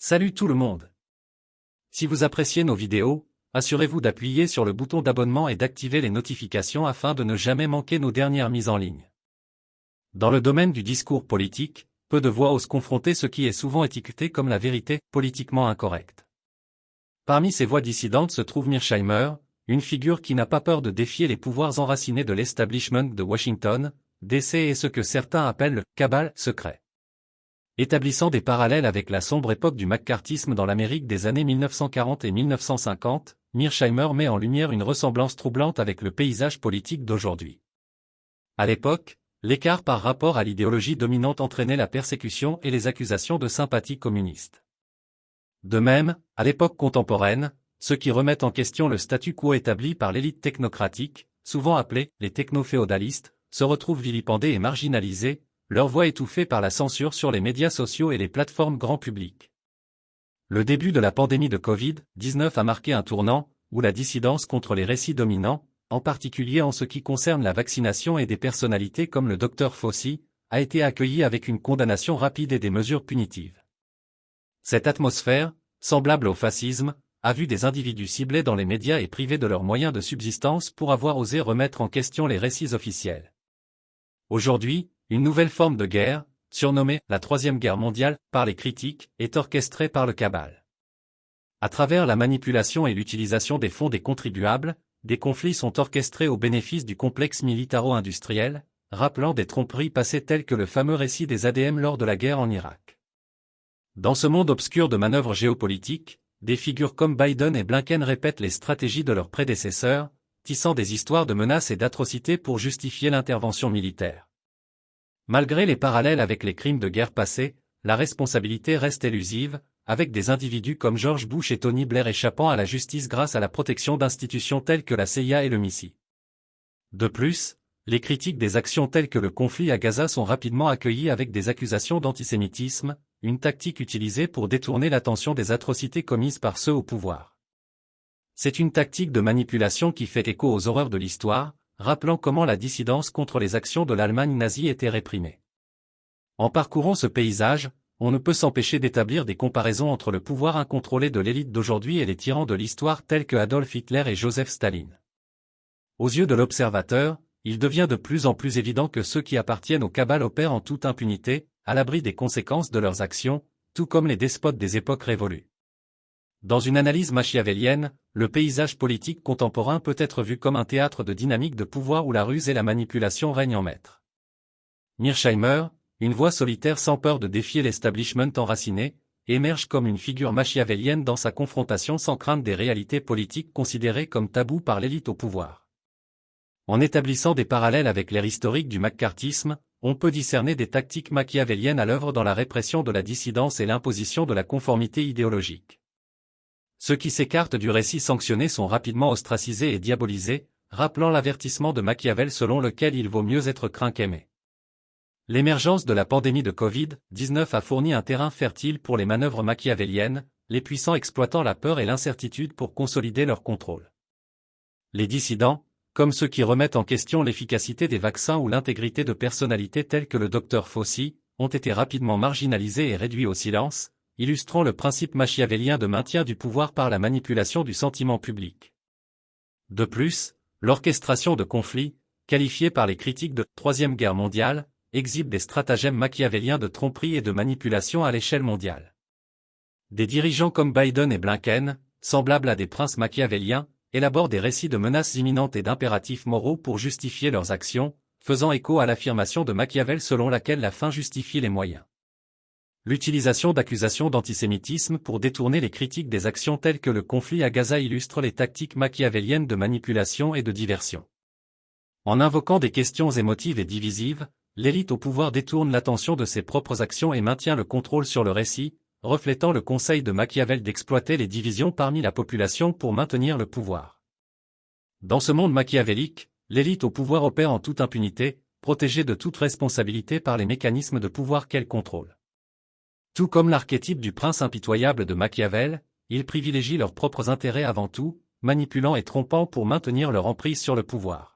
Salut tout le monde! Si vous appréciez nos vidéos, assurez-vous d'appuyer sur le bouton d'abonnement et d'activer les notifications afin de ne jamais manquer nos dernières mises en ligne. Dans le domaine du discours politique, peu de voix osent confronter ce qui est souvent étiqueté comme la vérité politiquement incorrecte. Parmi ces voix dissidentes se trouve Mearsheimer, une figure qui n'a pas peur de défier les pouvoirs enracinés de l'establishment de Washington, D.C. et ce que certains appellent le « cabale secret ». Établissant des parallèles avec la sombre époque du maccarthysme dans l'Amérique des années 1940 et 1950, Mearsheimer met en lumière une ressemblance troublante avec le paysage politique d'aujourd'hui. À l'époque, l'écart par rapport à l'idéologie dominante entraînait la persécution et les accusations de sympathie communiste. De même, à l'époque contemporaine, ceux qui remettent en question le statu quo établi par l'élite technocratique, souvent appelés les techno-féodalistes, se retrouvent vilipendés et marginalisés, leur voix étouffée par la censure sur les médias sociaux et les plateformes grand public. Le début de la pandémie de Covid-19 a marqué un tournant, où la dissidence contre les récits dominants, en particulier en ce qui concerne la vaccination et des personnalités comme le Dr Fauci, a été accueillie avec une condamnation rapide et des mesures punitives. Cette atmosphère, semblable au fascisme, a vu des individus ciblés dans les médias et privés de leurs moyens de subsistance pour avoir osé remettre en question les récits officiels. Aujourd'hui, une nouvelle forme de guerre, surnommée la Troisième Guerre mondiale par les critiques, est orchestrée par le cabale. À travers la manipulation et l'utilisation des fonds des contribuables, des conflits sont orchestrés au bénéfice du complexe militaro-industriel, rappelant des tromperies passées telles que le fameux récit des ADM lors de la guerre en Irak. Dans ce monde obscur de manœuvres géopolitiques, des figures comme Biden et Blinken répètent les stratégies de leurs prédécesseurs, tissant des histoires de menaces et d'atrocités pour justifier l'intervention militaire. Malgré les parallèles avec les crimes de guerre passés, la responsabilité reste élusive, avec des individus comme George Bush et Tony Blair échappant à la justice grâce à la protection d'institutions telles que la CIA et le MI6. De plus, les critiques des actions telles que le conflit à Gaza sont rapidement accueillies avec des accusations d'antisémitisme, une tactique utilisée pour détourner l'attention des atrocités commises par ceux au pouvoir. C'est une tactique de manipulation qui fait écho aux horreurs de l'histoire, rappelant comment la dissidence contre les actions de l'Allemagne nazie était réprimée. En parcourant ce paysage, on ne peut s'empêcher d'établir des comparaisons entre le pouvoir incontrôlé de l'élite d'aujourd'hui et les tyrans de l'histoire tels que Adolf Hitler et Joseph Staline. Aux yeux de l'observateur, il devient de plus en plus évident que ceux qui appartiennent au cabale opèrent en toute impunité, à l'abri des conséquences de leurs actions, tout comme les despotes des époques révolues. Dans une analyse machiavélienne, le paysage politique contemporain peut être vu comme un théâtre de dynamique de pouvoir où la ruse et la manipulation règnent en maître. Mearsheimer, une voix solitaire sans peur de défier l'establishment enraciné, émerge comme une figure machiavélienne dans sa confrontation sans crainte des réalités politiques considérées comme tabous par l'élite au pouvoir. En établissant des parallèles avec l'ère historique du maccarthysme, on peut discerner des tactiques machiavéliennes à l'œuvre dans la répression de la dissidence et l'imposition de la conformité idéologique. Ceux qui s'écartent du récit sanctionné sont rapidement ostracisés et diabolisés, rappelant l'avertissement de Machiavel selon lequel il vaut mieux être craint qu'aimé. L'émergence de la pandémie de Covid-19 a fourni un terrain fertile pour les manœuvres machiavéliennes, les puissants exploitant la peur et l'incertitude pour consolider leur contrôle. Les dissidents, comme ceux qui remettent en question l'efficacité des vaccins ou l'intégrité de personnalités telles que le Dr Fauci, ont été rapidement marginalisés et réduits au silence, illustrant le principe machiavélien de maintien du pouvoir par la manipulation du sentiment public. De plus, l'orchestration de conflits, qualifiée par les critiques de « Troisième Guerre mondiale », exhibe des stratagèmes machiavéliens de tromperie et de manipulation à l'échelle mondiale. Des dirigeants comme Biden et Blinken, semblables à des princes machiavéliens, élaborent des récits de menaces imminentes et d'impératifs moraux pour justifier leurs actions, faisant écho à l'affirmation de Machiavel selon laquelle la fin justifie les moyens. L'utilisation d'accusations d'antisémitisme pour détourner les critiques des actions telles que le conflit à Gaza illustre les tactiques machiavéliennes de manipulation et de diversion. En invoquant des questions émotives et divisives, l'élite au pouvoir détourne l'attention de ses propres actions et maintient le contrôle sur le récit, reflétant le conseil de Machiavel d'exploiter les divisions parmi la population pour maintenir le pouvoir. Dans ce monde machiavélique, l'élite au pouvoir opère en toute impunité, protégée de toute responsabilité par les mécanismes de pouvoir qu'elle contrôle. Tout comme l'archétype du prince impitoyable de Machiavel, ils privilégient leurs propres intérêts avant tout, manipulant et trompant pour maintenir leur emprise sur le pouvoir.